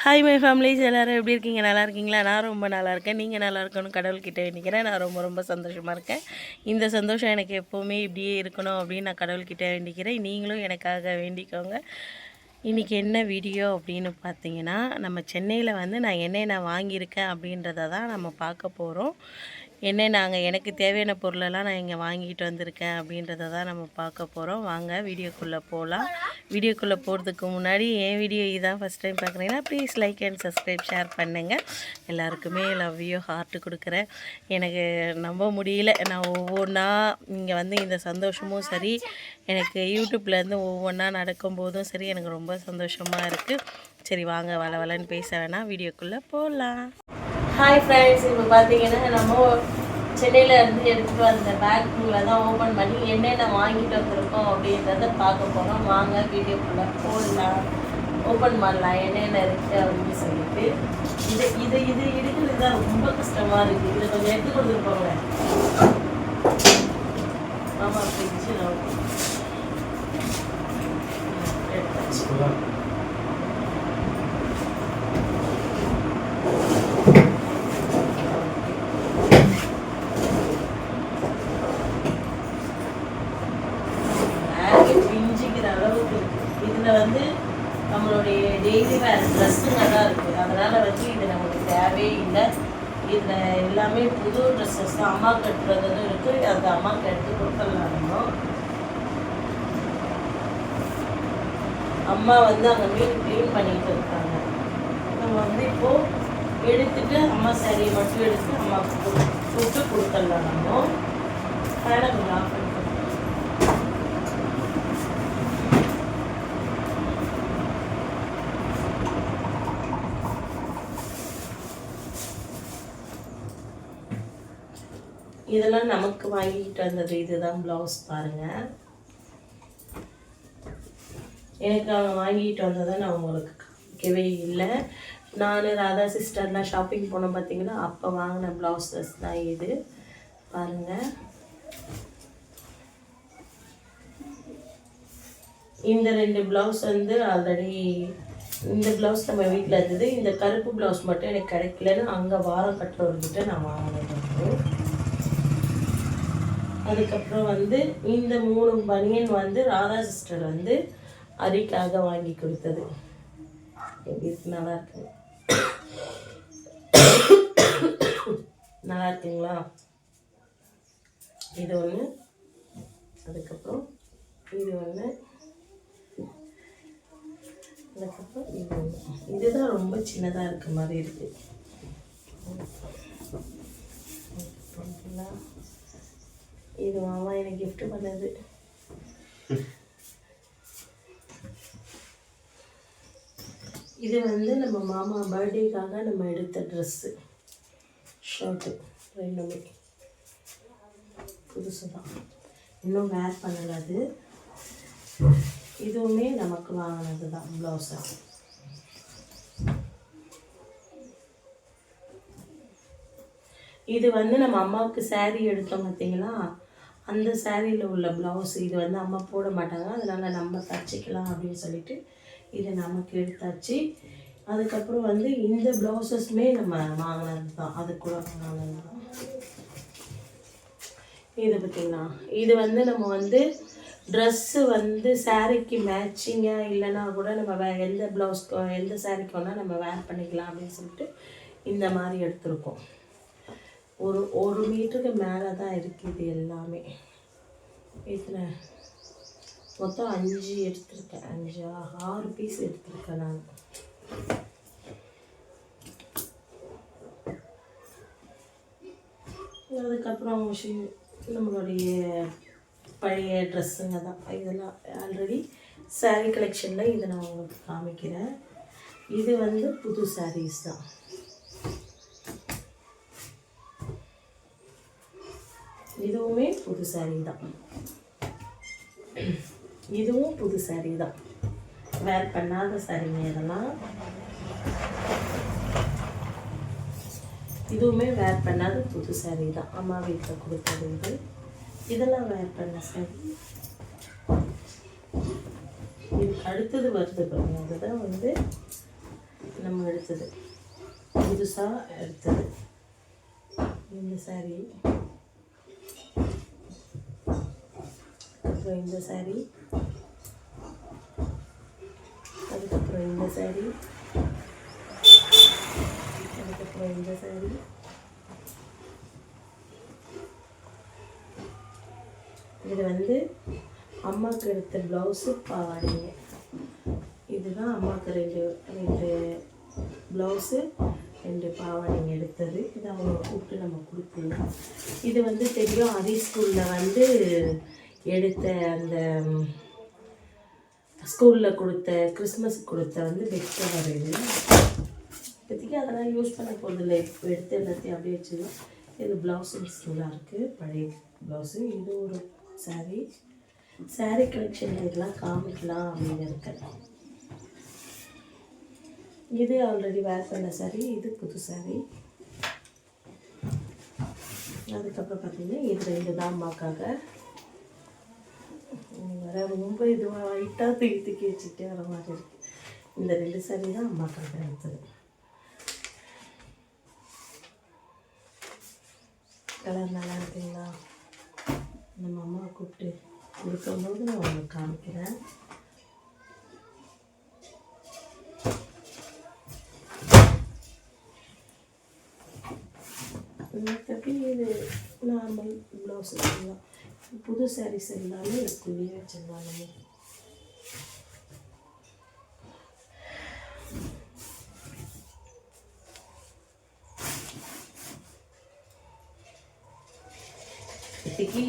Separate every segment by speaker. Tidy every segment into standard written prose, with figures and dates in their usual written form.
Speaker 1: Hi my families, எல்லோரும் எப்படி இருக்கீங்க? நல்லா இருக்கீங்களா? நான் ரொம்ப நல்லா இருக்கேன். நீங்கள் நல்லா இருக்கணும் கடவுள்கிட்ட வேண்டிக்கிறேன். நான் ரொம்ப ரொம்ப சந்தோஷமாக இருக்கேன். இந்த சந்தோஷம் எனக்கு எப்போவுமே இப்படியே இருக்கணும் அப்படின்னு நான் கடவுள்கிட்ட வேண்டிக்கிறேன். நீங்களும் எனக்காக வேண்டிக்கோங்க. இன்றைக்கி என்ன வீடியோ அப்படின்னு பார்த்தீங்கன்னா, நம்ம சென்னையில் நான் என்னென்ன வாங்கியிருக்கேன் அப்படின்றத தான் நம்ம பார்க்க போகிறோம். எனக்கு தேவையான பொருளெல்லாம் நான் இங்கே வாங்கிட்டு வந்திருக்கேன் அப்படின்றத தான் நம்ம பார்க்க போகிறோம். வாங்க வீடியோக்குள்ளே போகலாம். வீடியோக்குள்ளே போகிறதுக்கு முன்னாடி என் வீடியோ இதான் ஃபஸ்ட் டைம் பார்க்குறீங்கன்னா please like and subscribe share பண்ணுங்கள். எல்லாருக்குமே லவ் யூ ஹார்ட்டு கொடுக்குறேன். எனக்கு நம்ப முடியல, நான் ஒவ்வொன்றா இங்கே இந்த சந்தோஷமும் சரி, எனக்கு யூடியூப்லேருந்து ஒவ்வொன்றா நடக்கும்போதும் சரி, எனக்கு ரொம்ப சந்தோஷமாக இருக்குது. சரி வாங்க வளன்னு பேச வேணாம், வீடியோக்குள்ளே போகலாம். ஹாய் ஃப்ரெண்ட்ஸ், இப்போ பார்த்தீங்கன்னா நம்ம சென்னையில் இருந்து எடுத்துகிட்டு வந்த பேக்கில் தான் ஓப்பன் பண்ணி என்னென்ன வாங்கிட்டு வந்திருக்கோம் அப்படின்றத பார்க்க போகிறோம். வாங்க வீடியோக்குள்ளே போடலாம், ஓப்பன் பண்ணலாம் என்னென்ன இருக்குது அப்படின்னு சொல்லிட்டு. இது எடுக்கிறது தான் ரொம்ப கஷ்டமாக இருக்குது. இதை கொஞ்சம் எடுத்து கொடுத்துருப்போங்க. ஆமாம், ஃப்ரிட்ஜு எடுத்தாச்சு. இதில் நம்மளுடைய டெய்லி வேர் ட்ரெஸ்ஸுங்க தான் இருக்குது. அதனால் இது நமக்கு தேவையே இல்லை. இதில் எல்லாமே புது ட்ரெஸ்ஸஸ் தான். அம்மா கட்டுறதுன்னு இருக்குது, அது அம்மாவுக்கு எடுத்து கொடுத்துடலாம். அம்மா அங்கே மீன் க்ளீன் பண்ணிட்டு இருக்காங்க. நம்ம இப்போது எடுத்துட்டு அம்மா சாரியை மட்டும் எடுத்து அம்மாவுக்கு சுட்டு கொடுத்துடலாம். நம்ம ஃபேனை கொஞ்சம் ஆஃப் பண்ணி இதெல்லாம் நமக்கு வாங்கிட்டு வந்தது. இதுதான் ப்ளவுஸ் பாருங்கள். எனக்கு அவங்க வாங்கிட்டு வந்ததை நான் உங்களுக்கு காமிக்கவே இல்லை. நான் ராதா சிஸ்டர்லாம் ஷாப்பிங் போனோம் பார்த்தீங்கன்னா, அப்போ வாங்கின ப்ளவுஸஸ் தான் இது பாருங்கள். இந்த 2 ப்ளவுஸ் ஆல்ரெடி இந்த ப்ளவுஸ் நம்ம வீட்டில் இருந்தது. இந்த கருப்பு ப்ளவுஸ் மட்டும் எனக்கு கிடைக்கலன்னு அங்கே வாரம் கட்டுறவர்கிட்ட நான் வாங்கினது. அதுக்கப்புறம் இந்த 3 பனியன் ராதா சிஸ்டர் அரிக்காக வாங்கி கொடுத்தது. நல்லா இருக்கு, நல்லா இருக்குங்களா? இது ஒன்று, அதுக்கப்புறம் இது ஒன்று, அதுக்கப்புறம் இது ஒன்று. இதுதான் ரொம்ப சின்னதாக இருக்க மாதிரி இருக்கு. இது மாமா எனக்கு கிஃப்ட் பண்ணது. இது நம்ம மாமா பர்த்டேக்காக நம்ம எடுத்த ட்ரெஸ்ஸு, ஷர்ட்டு 2மே புதுசு தான், இன்னும் வேர் பண்ணலை. அது இதுவுமே நமக்கு வாங்கினது தான் ப்ளவுஸு. இது நம்ம அம்மாவுக்கு சாரீ எடுத்தோம் பார்த்தீங்களா, அந்த சாரியில் உள்ள ப்ளவுஸ். இது அம்மா போட மாட்டாங்க, அதனால் நம்ம தச்சுக்கலாம் அப்படின்னு சொல்லிட்டு இதை நமக்கு எடுத்தாச்சு. அதுக்கப்புறம் இந்த ப்ளவுஸஸ்மே நம்ம வாங்கினது தான், அது கூட வாங்கினது தான். இது பார்த்திங்கன்னா, இது நம்ம ட்ரெஸ்ஸு சாரீக்கு மேட்சிங்காக இல்லைன்னா கூட நம்ம எந்த ப்ளவுஸ்க்கு எந்த சாரீக்கு வேணால் நம்ம வேர் பண்ணிக்கலாம் அப்படின்னு சொல்லிட்டு இந்த மாதிரி எடுத்திருக்கோம். ஒரு மீட்டருக்கு மேலே தான் இருக்குது இது எல்லாமே. இதில் மொத்தம் 5 எடுத்திருக்கேன், 6 பீஸ் எடுத்திருக்கேன் நான். அதுக்கப்புறம் நம்மளுடைய பழைய ட்ரெஸ்ஸுங்க தான் இதெல்லாம். ஆல்ரெடி சாரீ கலெக்ஷனில் இதை நான் உங்களுக்கு காமிக்கிறேன். இது புது சாரீஸ் தான். இதுவுமே புது சாரீ தான், இதுவும் புது சாரீ தான், வேர் பண்ணாத சாரீங்க இதெல்லாம். இதுவுமே வேர் பண்ணாத புது சாரீ தான், அம்மா வீட்டில் கொடுத்தது. இதெல்லாம் வேர் பண்ண சாரீ. இதுக்கு அடுத்தது வருது பாருங்க, அதுதான் நம்ம எடுத்தது, புதுசாக எடுத்தது இந்த சாரீ. அப்புறம் இந்த சாரீ, அதுக்கப்புறம் இந்த சாரீ, அதுக்கப்புறம் இந்த சாரீ, இது வந்து அம்மாவுக்கு எடுத்த ப்ளவுஸு பாவாடிங்க. இதுதான் அம்மாவுக்கு ரெண்டு ப்ளவுஸு 2 பாவாடிங்க எடுத்தது. இது அவங்க கூப்பிட்டு நம்ம கொடுக்கலாம். இது வந்து தெரியும் அதே ஸ்கூலில் வந்து எடுத்த அந்த ஸ்கூலில் கொடுத்த கிறிஸ்மஸ் கொடுத்த வந்து பெஸ்ட் கவர். இது இப்போதைக்கு அதெல்லாம் யூஸ் பண்ண போகிறதில்ல. இப்போ எடுத்து எல்லாத்தையும் அப்படியே வச்சுக்கலாம். இது ப்ளவுஸு மிஸ்ஸிங்காக இருக்குது, பழைய ப்ளவுஸு. இது ஒரு சாரீ கலெக்ஷன் இதெல்லாம் காமிக்கலாம் அப்படின்னு இருக்கேன். இது ஆல்ரெடி வேர் பண்ண சாரீ, இது புது சாரீ. அதுக்கப்புறம் பார்த்தீங்கன்னா இது 2 தான் அம்மாக்காக. வேறு ரொம்ப இதுவாக ஹைட்டாக தூக்கி வச்சுட்டே வர மாதிரி இருக்குது. இந்த 2 சாரீ தான் அம்மாக்காக எடுத்தது. கலர் நல்லா இருக்குங்களா? நம்ம அம்மாவை கூப்பிட்டு இருக்கும்போது நான் உங்களுக்கு காமிக்கிறேன். மற்றபடி இது நார்மல் ப்ளவுஸ் வச்சுருந்தோம். புது சாரீஸ் எல்லாமே இதுக்குள்ளேயே வச்சுருந்தாங்க. இப்போதைக்கு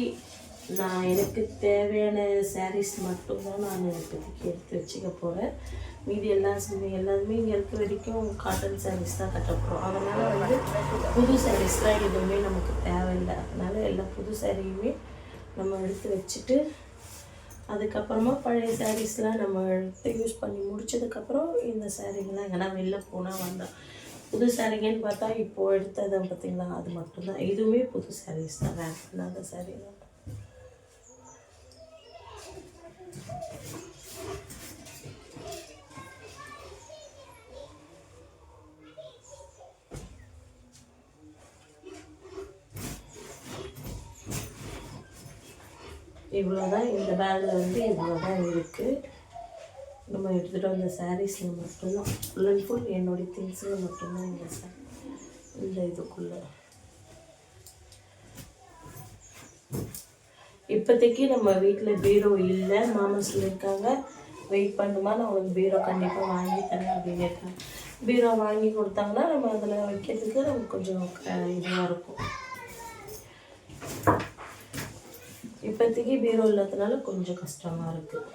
Speaker 1: நான் எனக்கு தேவையான சாரீஸ் மட்டும்தான் நான் இப்போதைக்கு எடுத்து வச்சுக்க போகிறேன். மீதி எல்லாருமே இங்கே இருக்க வரைக்கும் காட்டன் சாரீஸ் தான் கட்ட போகிறோம். அதனால் வந்து புது சாரீஸ்லாம் எதுவுமே நமக்கு தேவையில்லை. அதனால் எல்லா புது சாரியுமே நம்ம எடுத்து வச்சுட்டு அதுக்கப்புறமா பழைய சாரீஸ்லாம் நம்ம எடுத்து யூஸ் பண்ணி முடிச்சதுக்கப்புறம் இந்த சாரீங்கெல்லாம் எங்கன்னா வெளில போனால் வந்தால் புது சாரீங்கன்னு பார்த்தா இப்போது எடுத்ததை பார்த்திங்களா, அது மட்டும்தான். இதுவுமே புது சாரீஸ் தான், வேர் பண்ணாத சாரீ தான். இவ்வளோதான் இந்த பேக்கில் வந்து இவ்வளோதான் இருக்குது. நம்ம எடுத்துகிட்டு வந்த சாரீஸில் மட்டும்தான் ஃபுல் அண்ட் ஃபுல் என்னுடைய திங்ஸில் மட்டும்தான் இந்த இதுக்குள்ளே. இப்போதைக்கு நம்ம வீட்டில் பீரோ இல்லை. மாமா சொல்லியிருக்காங்க வெயிட் பண்ணுமா, நான் உங்களுக்கு பீரோ கண்டிப்பாக வாங்கி தரேன் அப்படின்னு இருக்காங்க. பீரோ வாங்கி கொடுத்தாங்கன்னா நம்ம அதில் வைக்கிறதுக்கு நமக்கு கொஞ்சம் இதுவாக இருக்கும். இப்போதைக்கு பீரோ இல்லாததுனால கொஞ்சம் கஷ்டமாக இருக்குது.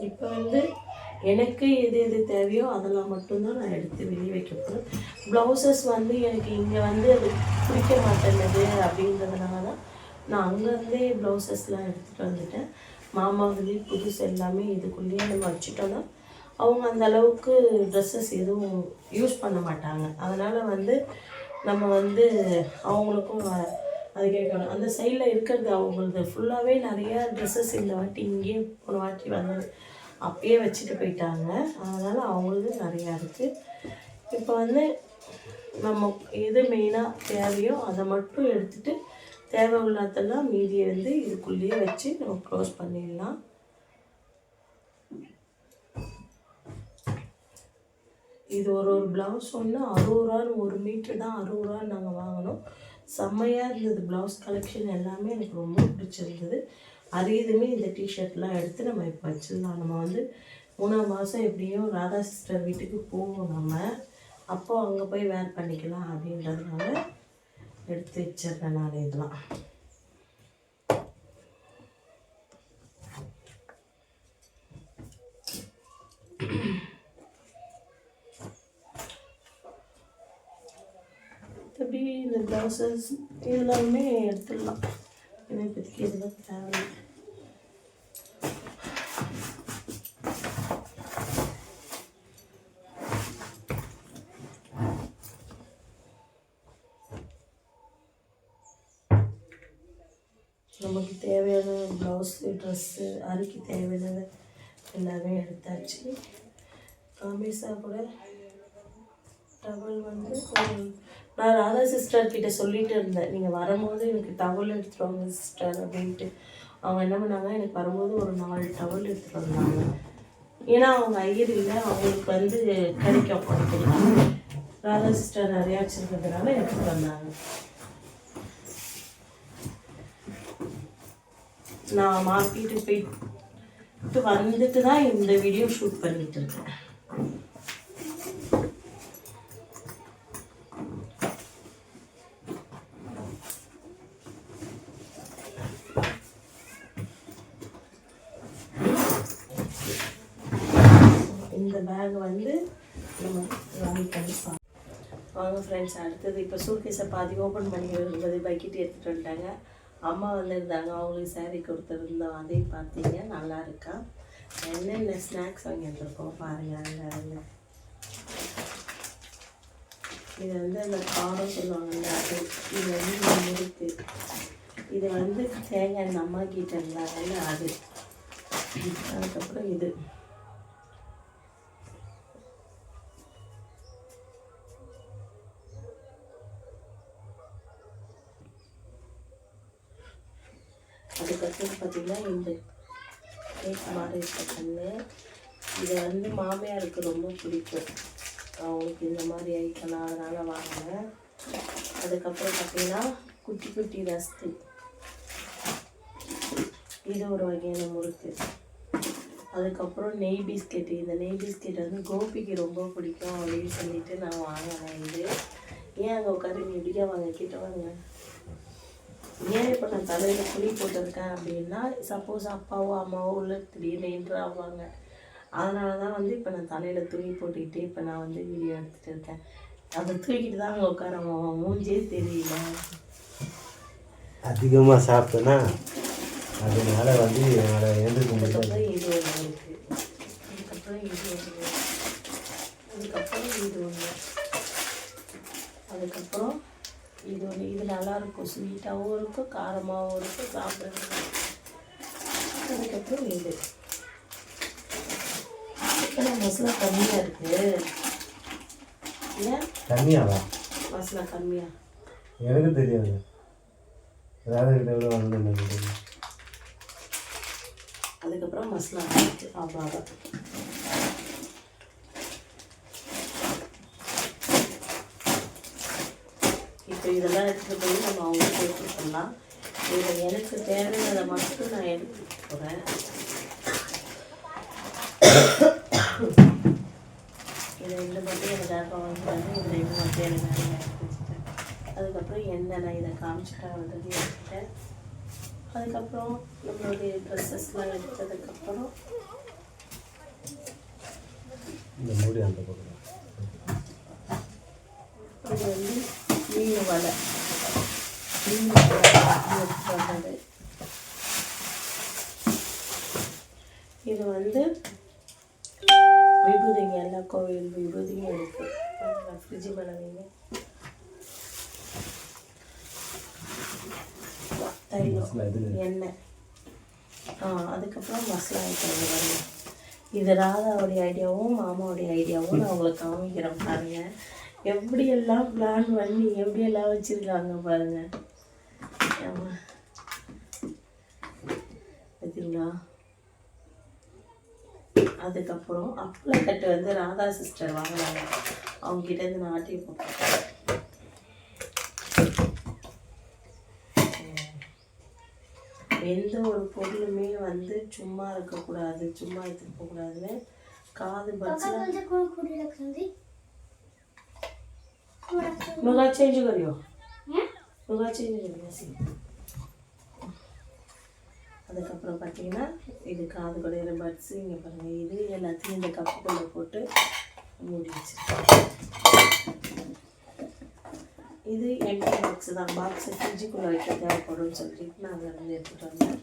Speaker 1: இப்போ வந்து எனக்கு எது எது தேவையோ அதெல்லாம் மட்டும்தான் நான் எடுத்து வெளியே வைக்க போகிறேன். ப்ளவுசஸ் வந்து எனக்கு இங்கே வந்து அது பிடிக்க மாட்டேங்குது அப்படின்றதுனால தான் நான் அங்கேருந்தே ப்ளவுசஸ்லாம் எடுத்துகிட்டு வந்துட்டேன். மாமாவுலேயே புதுசு எல்லாமே இதுக்குள்ளேயே நம்ம வச்சுட்டோன்னா அவங்க அந்த அளவுக்கு ட்ரெஸ்ஸஸ் எதுவும் யூஸ் பண்ண மாட்டாங்க. அதனால் வந்து நம்ம வந்து அவங்களுக்கும் அது கேட்கணும். அந்த சைடில் இருக்கிறது அவங்களது ஃபுல்லாகவே நிறையா ட்ரெஸ்ஸஸ் இந்த வாட்டி இங்கேயே போன வாட்டி வந்தது அப்பயே வச்சுட்டு போயிட்டாங்க. அதனால் அவங்களது நிறையா இருக்குது. இப்போ வந்து நம்ம எது மெயினாக தேவையோ அதை மட்டும் எடுத்துகிட்டு தேவை இல்லாதெல்லாம் மீதியை வந்து இதுக்குள்ளேயே வச்சு நம்ம க்ளோஸ் பண்ணிடலாம். இது ஒரு ப்ளவுஸ் ஒன்று 60 ரூபான்னு, 1 மீட்டர் தான் 60 ரூபான்னு நாங்கள் வாங்கினோம். செம்மையாக இருந்தது. ப்ளவுஸ் கலெக்ஷன் எல்லாமே எனக்கு ரொம்ப பிடிச்சிருந்தது. அரியதுமே இந்த டிஷர்ட்லாம் எடுத்து நம்ம இப்போ வச்சிடலாம். நம்ம வந்து 3ஆம் மாதம் எப்படியும் ராதா சிஸ்டர் வீட்டுக்கு போவோம் நம்ம. அப்போது அங்கே போய் வேர் பண்ணிக்கலாம் அப்படின்றதுனால எடுத்து வச்சிடுறேன் நான் இதெல்லாம். எப்படி இந்த ப்ளவுசஸ் இதெல்லாமே எடுத்துடலாம். ஏன்னா இப்போதைக்கு இதெல்லாம் தேவை. நமக்கு தேவையான ப்ளவுஸு ட்ரெஸ்ஸு அரிக்கு தேவையானது எல்லாமே எடுத்தாச்சு. காமேசா கூட டவல் வந்து நான் ராதா சிஸ்டர்கிட்ட சொல்லிட்டு இருந்தேன், நீங்கள் வரும்போது எனக்கு டவல் எடுத்துகிட்டு வாங்க சிஸ்டர் அப்படின்ட்டு. அவங்க என்ன பண்ணாங்க, எனக்கு வரும்போது ஒரு 4 டவல் எடுத்துகிட்டு வந்தாங்க. ஏன்னா அவங்க ஐயர் இல்லை, அவங்களுக்கு வந்து கிடைக்கும் கொடுத்துருக்காங்க. ராதா சிஸ்டர் நிறையா வச்சுருக்கிறதுனால எடுத்துகிட்டு வந்தாங்க. நான் மார்க்கெட்டுக்கு போயிட்டு வந்துட்டு தான் இந்த வீடியோ ஷூட் பண்ணிட்டு இருக்கேன். இந்த பேக் வந்து நம்ம வாங்க ஃப்ரெண்ட்ஸ். அடுத்தது இப்போ சூட்கேஸை பாதி ஓப்பன் பண்ணி வரும்போது பக்கெட் எடுத்துகிட்டு வந்துட்டாங்க. அம்மா வந்துருந்தாங்க, அவங்களுக்கு சாரீ கொடுத்துருந்தோம், அதையும் பார்த்தீங்க. நல்லா இருக்கா? என்னென்ன ஸ்நாக்ஸ் வாங்கி வந்துருக்கோம் பாருங்கள். அங்கே இது வந்து அந்த காரம் சொல்லுவாங்கல்ல, அது இது வந்து முறுக்கு. இது வந்து தேங்காய் அந்த அம்மா கிட்ட இருந்தாங்கல்ல அது. அதுக்கப்புறம் இது அதுக்கப்புறம் பார்த்திங்கன்னா இந்த கேக் மாதிரி இருக்க கண்ணு. இதை வந்து மாமியாருக்கு ரொம்ப பிடிக்கும், அவங்களுக்கு இந்த மாதிரி ஐட்டம்லாம், அதனால் வாங்கினேன். அதுக்கப்புறம் பார்த்திங்கன்னா குட்டி குட்டி ரஸ்க்கு, இது ஒரு வகையான முறுக்கு. அதுக்கப்புறம் நெய் பிஸ்கெட்டு. இந்த நெய் பிஸ்கெட் வந்து கோபிக்கு ரொம்ப பிடிக்கும் அப்படின்னு சொல்லிட்டு நான் வாங்கினேன். இது ஏன் அங்கே உட்காந்து எப்படியா வாங்க கிட்ட வாங்க. ஏன் இப்போ நான் தலையில் துணி போட்டிருக்கேன் அப்படின்னா, சப்போஸ் அப்பாவோ அம்மாவோ உள்ள திடீர்னு என்ட்ரு ஆவாங்க. அதனால தான் வந்து இப்போ நான் தலையில் துணி போட்டுக்கிட்டு இப்போ நான் வந்து வீடியோ எடுத்துகிட்டு இருக்கேன். அதை தூக்கிட்டு தான் அங்கே உட்கார மூஞ்சே தெரியல.
Speaker 2: அதிகமாக சாப்பிட்டேன்னா அதனால வந்து என்னால் எழுந்துக்க முடியாது.
Speaker 1: அதுக்கப்புறம் இது ஒன்று இருக்குது, அதுக்கப்புறம் இது ஒன்று, அதுக்கப்புறம் இது ஒன்று, அதுக்கப்புறம் இது ஒன்று. இது நல்லாயிருக்கும், ஸ்வீட்டாகவும் இருக்கும், காரமாகவும் இருக்கும், சாப்பிட்றது. அதுக்கப்புறம் இது சிக்கன் மசாலா கம்மியாக இருக்குது. ஏன்
Speaker 2: கம்மியாவா?
Speaker 1: மசாலா கம்மியா?
Speaker 2: எனக்கு தெரியாது, ஏதாவது எவ்வளோ வாங்கணும்.
Speaker 1: அதுக்கப்புறம் மசாலா அவ்வளோதான். இப்போ இதெல்லாம் எடுத்துகிட்டு போய் நம்ம அவங்களுக்கு கொடுத்துடலாம். இதில் எனக்கு தேவையானதை மட்டும் நான் எடுத்துகிட்டு போகிறேன். இதை இந்த மட்டும் எனக்காக வாங்கிட்டாங்க, இதில் இந்த மட்டும் எனக்கு நிறைய எடுத்து வச்சுட்டேன். அதுக்கப்புறம் எண்ணெய் நான் இதை காமிச்சிட்டா வந்து எடுத்துட்டேன். அதுக்கப்புறம் நம்மளுடைய ட்ரெஸ்ஸஸ்லாம் எடுத்ததுக்கப்புறம்
Speaker 2: இந்த மூடி அந்த பக்கம்
Speaker 1: இது வந்து மீன் வலை, மீன் எடுத்து வந்தது. இது வந்து விபூதிங்க, எல்லா கோவில் விபூதியும் இருக்குது. ஃப்ரிட்ஜு பண்ணுவீங்க. தைலம், எண்ணெய், அதுக்கப்புறம் மசாலா ஐட்டம் வரும். இது ராதாவுடைய ஐடியாவும் மாமாவுடைய ஐடியாவும் நான் உங்களுக்கு காமிக்கிறேன் பாருங்கள். எப்படியெல்லாம் பிளான் பண்ணி எப்படியெல்லாம் வச்சுருக்காங்க பாருங்கள். பார்த்தீங்களா? அதுக்கப்புறம் அப்பளக்கட்டு வந்து ராதா சிஸ்டர் வாங்கினாங்க, அவங்ககிட்டேருந்து நான் ஆட்டி போட்டேன். எந்த ஒரு பொருளுமே வந்து சும்மா இருக்கக்கூடாது, சும்மா எடுத்துட்டு போகக்கூடாதுன்னு காது பட்ஸில் मुगा चेंज करियो, मुगा चेंज करियो सी. அதுக்கப்புறம் பார்த்தீங்கன்னா இது காது குடையிற பட்ஸு இங்கே பாருங்கள். இது எல்லாத்தையும் இந்த கப்புக்குள்ளே போட்டு மூடி வச்சுருக்கேன். இது எம்டி பாக்ஸு தான், பாக்ஸை ஃப்ரிட்ஜுக்குள்ளே வைக்க தேவைப்படும்னு சொல்லிட்டு நான் அதை வந்து எடுத்துகிட்டு வந்தேன்.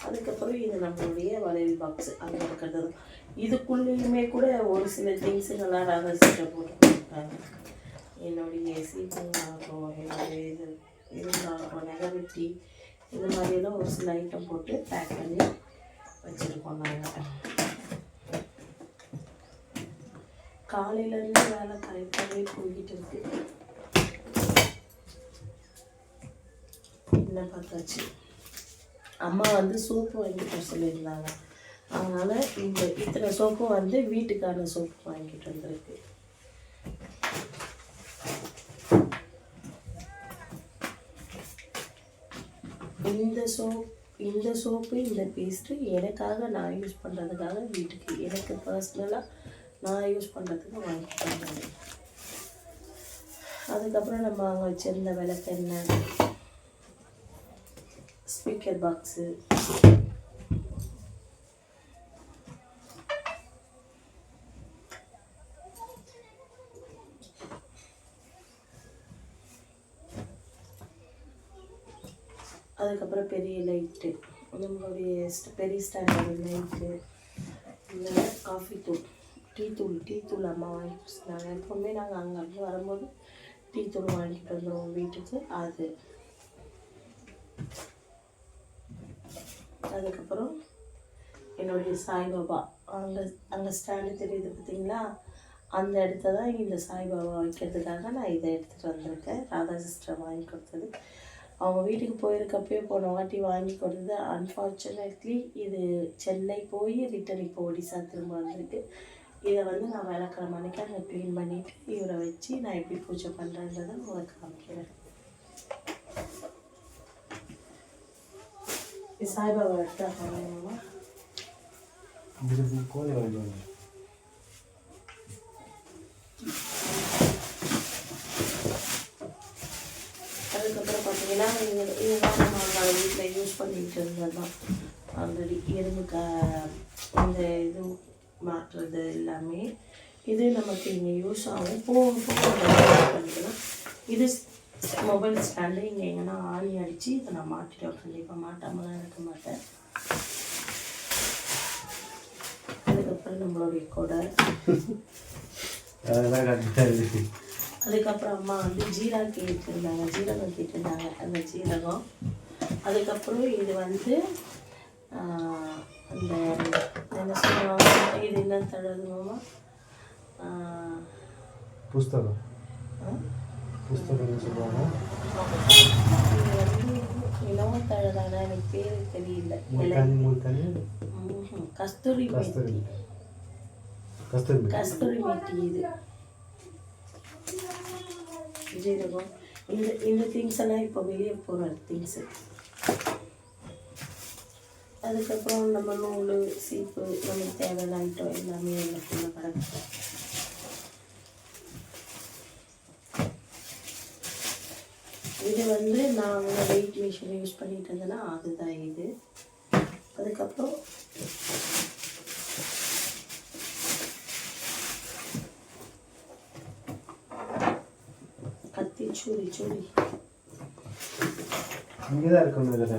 Speaker 1: அதுக்கப்புறம் இது நம்மளுடைய வளையல் பாக்ஸு அங்கே இருக்கிறது. இதுக்குள்ளேயுமே கூட ஒரு சில திங்ஸுங்கெல்லாம் ரகசியம் போட்டு கொடுத்தாங்க. என்னுடைய சீப்புங்களாகட்டும், என்னுடைய இது இருந்தாகட்டும், நெகவெட்டி, இது மாதிரியெல்லாம் ஒரு சில ஐட்டம் போட்டு பேக் பண்ணி வச்சுருக்கோம் நாங்கள். காலையிலேருந்து வேலை கரெக்டாகவே போய்கிட்டு இருக்கு. என்ன பார்த்தாச்சு. அம்மா வந்து சோப்பு வாங்கிட்டு சொல்லியிருந்தாங்க. அதனால் இத்தனை சோப்பும் வந்து வீட்டுக்கான சோப்பு வாங்கிட்டு வந்திருக்கு. இந்த சோப்பு இந்த பேஸ்ட்டு எனக்காக நான் யூஸ் பண்ணுறதுக்காக வீட்டுக்கு எனக்கு பர்சனலாக நான் யூஸ் பண்ணுறதுக்கு வாங்கிட்டு வந்தேன். அதுக்கப்புறம் நம்ம அங்கே வச்சுருந்த விளக்கெண்ணெய், ஸ்பீக்கர் பாக்ஸு, அதுக்கப்புறம் பெரிய லைட்டு, நம்மளுடைய பெரிய ஸ்டாண்டர்டு லைட்டு, இந்த காஃபி தூள், டீ தூள் அம்மா வாங்கி கொடுத்தாங்க. எப்போவுமே நாங்கள் அங்கேருந்து வரும்போது டீ தூள் வாங்கிட்டு வந்துடுவோம் வீட்டுக்கு. அதுக்கப்புறம் என்னுடைய சாய்பாபா அங்கே ஸ்டாண்டு தெரியுது பார்த்தீங்களா, அந்த இடத்த தான் இந்த சாய்பாபா வைக்கிறதுக்காக நான் இதை எடுத்துகிட்டு வந்திருக்கேன். ராதா சிஸ்டர் வாங்கி கொடுத்தது. அவங்க வீட்டுக்கு போயிருக்கப்பே போன வாட்டி வாங்கி கொடுத்தது. அன்ஃபார்ச்சுனேட்லி இது சென்னை போய் ரிட்டன் இப்போ ஒடிசா திரும்ப வந்திருக்கு. இதை வந்து நான் விளக்கிழமை அன்றைக்கி அங்கே க்ளீன் பண்ணிவிட்டு இவரை வச்சு நான் எப்படி பூஜை பண்ணுறேன்றதை உங்களுக்கு காமிக்கிறேன். சாய்பாபா எடுத்தா பண்ணுவோமா? அதுக்கப்புறம் பார்த்தீங்கன்னா இதுதான் நம்ம வீட்டில் யூஸ் பண்ணிகிட்டு இருந்தது தான். ஆல்ரெடி எறும்புக்கு இந்த இது மாற்றுறது எல்லாமே இது நமக்கு இங்கே யூஸ் ஆகும். போக பண்ணிக்கலாம். இது மொபைல் ஸ்டாண்டு. இங்கே எங்கன்னா ஆணி அடித்து இதை நான் மாட்டிட்டோம். கண்டிப்பாக மாட்டாமலாம் இருக்க மாட்டேன். அதுக்கப்புறம் நம்மளுடைய கொடை. அதுக்கப்புறம் அம்மா வந்து ஜீரகம் கேட்டிருந்தாங்க. அந்த ஜீரகம். அதுக்கப்புறம் இது வந்து அந்த என்ன சொல்லுவாங்க, இது என்ன தழுதுமாமா?
Speaker 2: புஸ்தகம் சொல்லுவாங்க.
Speaker 1: இது வந்து இனவ தழுதானா எனக்கு பேரு தெரியல. கஸ்தூரி மேத்தி இது ஜீரகம். இந்த திங்ஸ் எல்லாம் இப்போ வெளியே போகிற திங்ஸு. அதுக்கப்புறம் நம்ம நூல், சீப்பு, நமக்கு தேவையான ஐட்டம் எல்லாமே எனக்குள்ள கிடக்கு. இது வந்து நான் வெயிட் மிஷின் யூஸ் பண்ணிட்டு இருந்தேன்னா அதுதான் இது. அதுக்கப்புறம் கத்தி, சூரி
Speaker 2: இங்கே தான் இருக்கணும். இதில்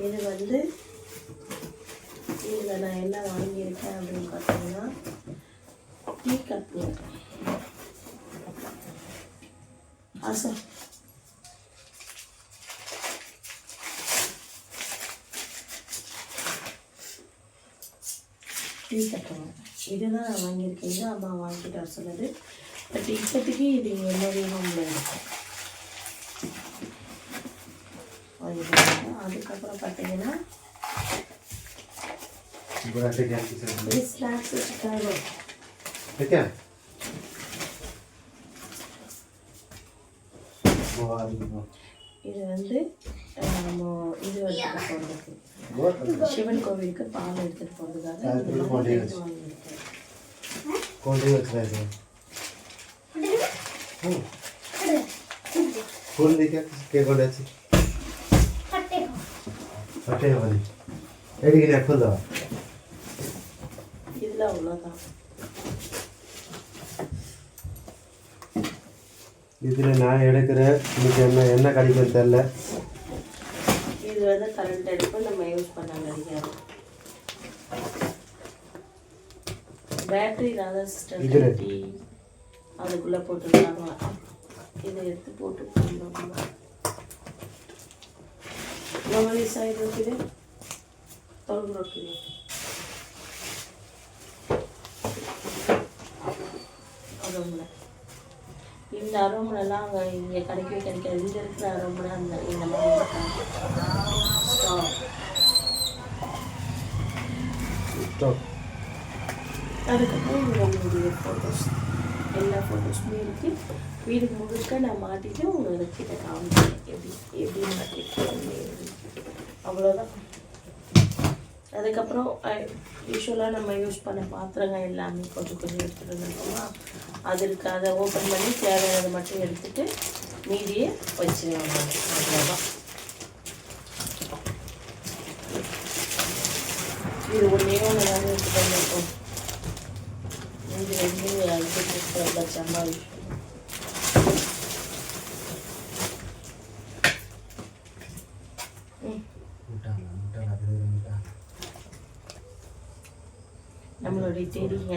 Speaker 1: இது வந்து இதில் நான் என்ன வாங்கியிருக்கேன் அப்படின்னு பார்த்தீங்கன்னா டீ கப்பு. சார் டீ கட்டுங்க. இதுதான் நான் வாங்கியிருக்கேன். இது அம்மா வாங்கிட்டு வர சொன்னது. பட் இப்போதைக்கு இது என்னுடைய ரூமில் இருக்கும். அதுக்கப்புறம் பார்த்தீங்கன்னா இது ஸ்நாக்ஸ் வச்சுக்காங்க. இது வந்து இது எடுத்துகிட்டு போகிறதுக்கு சிவன் கோவிலுக்கு பால் எடுத்துகிட்டு போகிறதுக்காக இதில் அவ்வளோதான்.
Speaker 2: இதில் நான் எடுக்கிற இன்னைக்கு என்ன கிடைக்கும் தெரில.
Speaker 1: இது இது வந்து கரண்ட் அடுப்பு நம்ம யூஸ் பண்ண கிடைக்காது. பேட்டரி இல்லாத சிஸ்டம் கட்டி அதுக்குள்ளே போட்டுருக்காங்க. இதை எடுத்து போட்டு போடணும். நம்மளே சைடு இருக்குது தொழுகு இருக்குது. அரோமலை இந்த அரோமலைலாம் அங்கே இங்கே கிடைக்கவே கிடைக்காது. இங்கே இருக்கிற அரோமலை இந்த மாதிரி ஸ்டாப். அதுக்கப்புறம் உங்களுடைய ஃபோட்டோஸ் எல்லா ஃபோட்டோஸுமே இருக்குது. வீடு முழுக்க நான் மாட்டிட்டு உங்களுக்கு கிட்ட காமிக்கிறேன் எப்படி மாட்டிருக்கேன். அவ்வளோதான். அதுக்கப்புறம் யூஸ்வலாக நம்ம யூஸ் பண்ண பாத்திரங்கள் எல்லாமே கொஞ்சம் கொஞ்சம் எடுத்துகிட்டு வந்துருக்கோமா, அது இருக்குது. அதை ஓப்பன் பண்ணி தேவையானதை மட்டும் எடுத்துகிட்டு மீதியை வச்சுருவாங்க. அவ்வளோதான். இது ஒன்றே ஒன்று தான் எடுத்துகிட்டு வந்துருக்கோம். மீதி வந்து அதுக்கு சம்பா விஷயம். நம்மளுடைய தெரியுங்க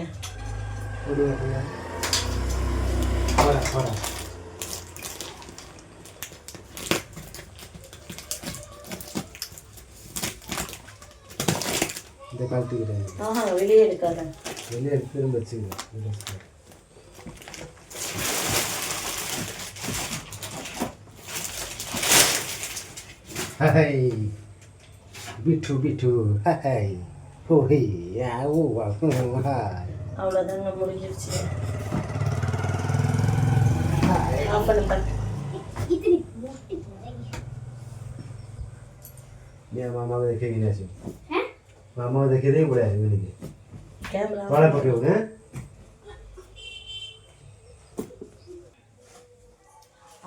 Speaker 2: இந்த காலத்துக்கிறேன்.
Speaker 1: வெளியே எடுக்காத,
Speaker 2: வெளியே எடுத்து திரும்ப வச்சுக்கிறேன். ஹாய் பிட்டு பிட்டு ஹாய் ஓஹே ஓவா
Speaker 1: அவ்வளோதாங்க, முடிஞ்சிருச்சு. ஆஃப் பண்ணு.
Speaker 2: मामा को देखेगी नहीं, मामा को देखे नहीं बुढ़ा है
Speaker 1: कैमरा
Speaker 2: वाला पके हुए हैं.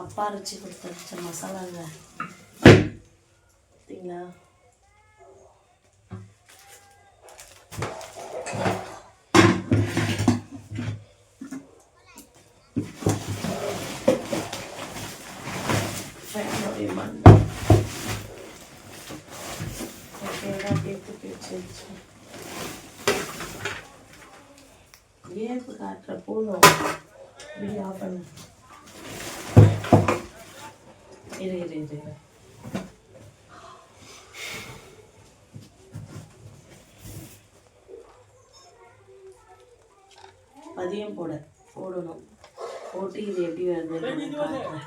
Speaker 1: அப்பா அரைச்சி கொடுத்த மசாலாங்க பார்த்தீங்களா? ஃபேனுடைய மண் ஏப்பு காட்டுற போதும். இப்படி ஆஃப் பண்ணு. இரு பதியம் போடணும். போட்டு இது எப்படி வருதுன்னு காட்டுறேன்.